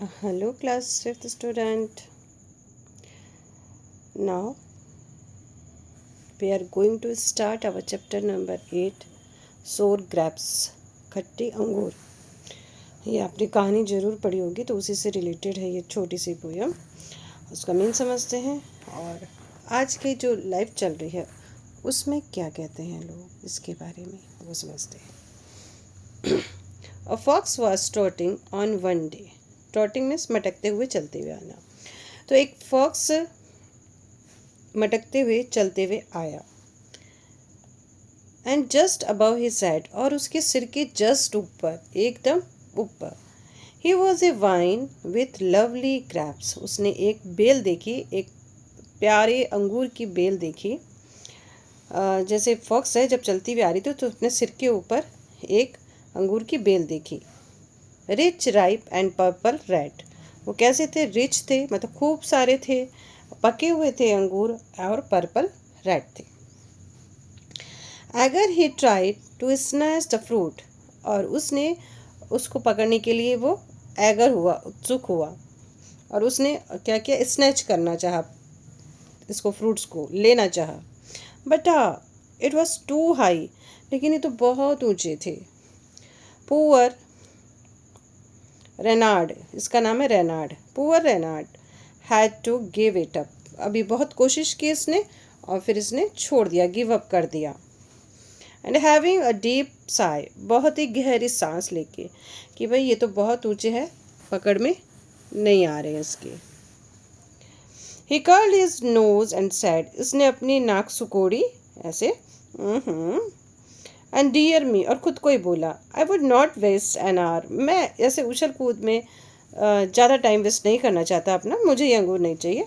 Hello, class 5th student. Now we are going to start our chapter number 8, Sour Grapes, खट्टे अंगूर। ये आपने कहानी ज़रूर पढ़ी होगी, तो उसी से रिलेटेड है ये छोटी सी पोयम। उसका मीन समझते हैं और आज की जो लाइफ चल रही है उसमें क्या कहते हैं लोग, इसके बारे में वो समझते हैं। A fox was trotting on one day. Trotting means मटकते हुए चलते हुए आना। तो एक फॉक्स मटकते हुए चलते हुए आया। And just above his head, और उसके सिर के जस्ट ऊपर, एकदम ऊपर, ही was a vine with lovely grapes. उसने एक बेल देखी, एक प्यारे अंगूर की बेल देखी। जैसे फॉक्स है, जब चलती हुई आ रही थी तो अपने सिर के ऊपर एक अंगूर की बेल देखी। Rich, ripe and purple red. वो कैसे थे? रिच थे, मतलब खूब सारे थे, पके हुए थे अंगूर, और पर्पल रेड थे। अगर he tried to snatch the fruit, और उसने उसको पकड़ने के लिए वो एगर हुआ, उत्सुक हुआ, और उसने क्या किया? स्नैच करना चाहा, इसको फ्रूट्स को लेना चाहा। But it was too high, लेकिन ये तो बहुत ऊंचे थे। पुअर रेनार्ड, इसका नाम है Reynard. Poor Reynard had to give it up. अभी बहुत कोशिश की इसने और फिर इसने छोड़ दिया, गिव अप कर दिया। And having a deep Sai, बहुत ही गहरी सांस लेके कि भाई ये तो बहुत ऊंचे है, पकड़ में नहीं आ रहे इसके। He curled his nose and said, इसने अपनी नाक सुकोड़ी ऐसे, एंड डियर मी, और खुद को ही बोला, I would not waste an hour, मैं ऐसे उछल कूद में ज़्यादा टाइम वेस्ट नहीं करना चाहता अपना, मुझे ये अंगूर नहीं चाहिए।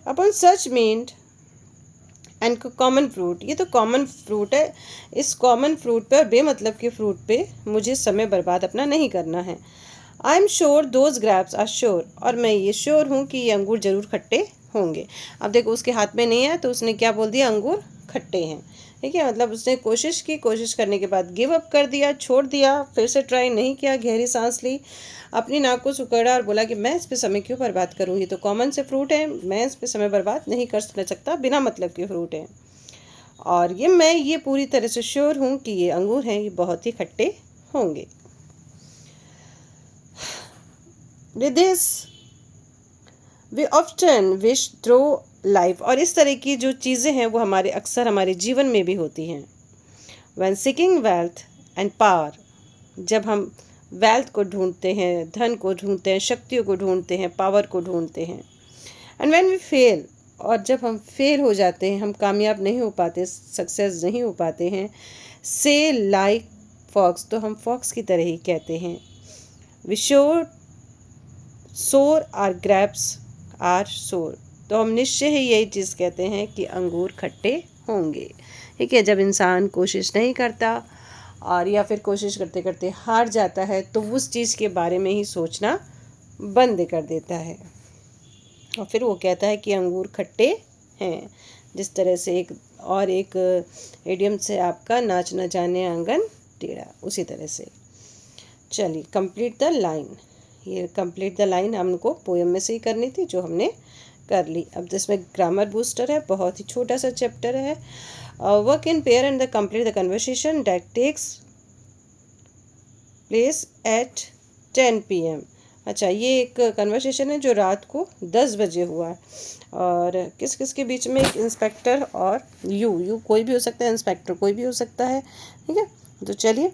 अपन सच मीन्ड एंड कॉमन फ्रूट, ये तो कॉमन फ्रूट है, इस कॉमन फ्रूट पे और बेमतलब के फ्रूट पे मुझे समय बर्बाद अपना नहीं करना है। I am sure those grapes are sour, और मैं ये श्योर हूँ कि ये अंगूर ज़रूर खट्टे होंगे। अब देखो उसके हाथ में नहीं है तो उसने क्या बोल दिया? अंगूर खट्टे हैं। ठीक है, मतलब उसने कोशिश की, कोशिश करने के बाद गिव अप कर दिया, छोड़ दिया, फिर से ट्राई नहीं किया, गहरी सांस ली, अपनी नाक को सुकड़ा और बोला कि मैं इस पे समय क्यों बर्बाद करूँ, ये तो कॉमन से फ्रूट है, मैं इस पे समय बर्बाद नहीं कर सकता, बिना मतलब के फ्रूट हैं, और मैं ये पूरी तरह से श्योर हूँ कि ये अंगूर हैं, ये बहुत ही खट्टे होंगे। With this we often wish through life, और इस तरह की जो चीज़ें हैं वो हमारे अक्सर हमारे जीवन में भी होती हैं। When seeking wealth and power, जब हम वेल्थ को ढूंढते हैं, धन को ढूंढते हैं, शक्तियों को ढूंढते हैं, पावर को ढूंढते हैं। एंड व्हेन वी फेल, और जब हम फेल हो जाते हैं, हम कामयाब नहीं हो पाते, सक्सेस नहीं हो पाते हैं, से लाइक फॉक्स, तो हम फॉक्स की तरह ही कहते हैं, वी श्योर सोर आर ग्रैप्स आर सोर, तो हम निश्चय ही यही चीज़ कहते हैं कि अंगूर खट्टे होंगे। ठीक है, जब इंसान कोशिश नहीं करता और या फिर कोशिश करते करते हार जाता है तो उस चीज़ के बारे में ही सोचना बंद कर देता है और फिर वो कहता है कि अंगूर खट्टे हैं। जिस तरह से एक एडियम से आपका नाच न जाने आंगन टेढ़ा, उसी तरह से। चलिए, कंप्लीट द लाइन। ये कंप्लीट द लाइन हमको पोएम में से ही करनी थी, जो हमने कर ली। अब जिसमें ग्रामर बूस्टर है, बहुत ही छोटा सा चैप्टर है। Work in pair and the complete the conversation that takes place at 10 PM। अच्छा, ये एक कन्वर्सेशन है जो रात को 10 बजे हुआ है, और किस किस के बीच में? एक इंस्पेक्टर और यू कोई भी हो सकता है, इंस्पेक्टर कोई भी हो सकता है। ठीक है, तो चलिए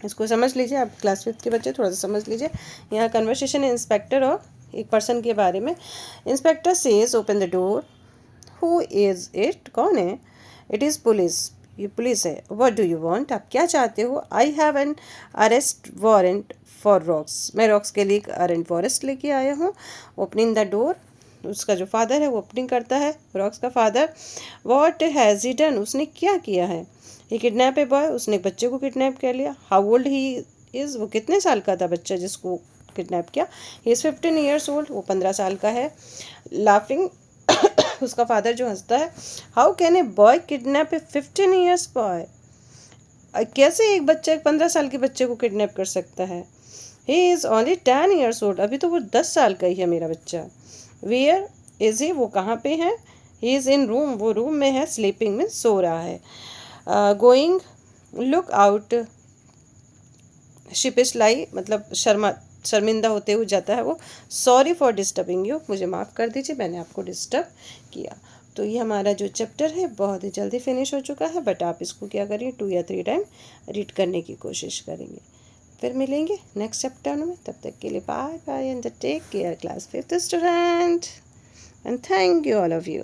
इसको समझ लीजिए, आप क्लास 5th के बच्चे थोड़ा सा समझ लीजिए। यहाँ कन्वर्सेशन है इंस्पेक्टर और एक पर्सन के बारे में। Inspector says open the door. Who is it? कौन है? इट इज़ पुलिस, ये पुलिस है। What do you want? आप क्या चाहते हो? I have an arrest warrant for rocks, मैं रॉक्स के लिए एक अरेस्ट वारंट लेके आया हूँ। ओपनिंग द डोर, उसका जो फादर है वो ओपनिंग करता है, रॉक्स का father. What has he done? उसने क्या किया है? ही किडनैप ए बॉय, उसने एक बच्चे को किडनैप कर लिया। How old he is? वो कितने साल का था बच्चा जिसको किडनैप किया? ही इज़ 15 ईयर्स ओल्ड, वो 15 साल का है। लाफिंग, उसका फादर जो हंसता है। How can a boy kidnap A 15 years boy? कैसे एक बच्चा 15 साल के बच्चे को किडनैप कर सकता है? He is only 10 years old, अभी तो वो 10 साल का ही है मेरा बच्चा। वेयर इज़ ही, वो कहाँ पे है? ही इज़ इन रूम, वो रूम में है। स्लीपिंग में सो रहा है। गोइंग, लुक आउट, शिपिश लाई मतलब शर्मिंदा होते हुए जाता है वो। सॉरी फॉर डिस्टर्बिंग यू, मुझे माफ़ कर दीजिए मैंने आपको डिस्टर्ब किया। तो ये हमारा जो चैप्टर है बहुत ही जल्दी फिनिश हो चुका है, बट आप इसको क्या करिए 2 या 3 टाइम रीड करने की कोशिश करेंगे। फिर मिलेंगे नेक्स्ट चैप्टर में, तब तक के लिए bye bye and take care class 5th student, and thank you all of you.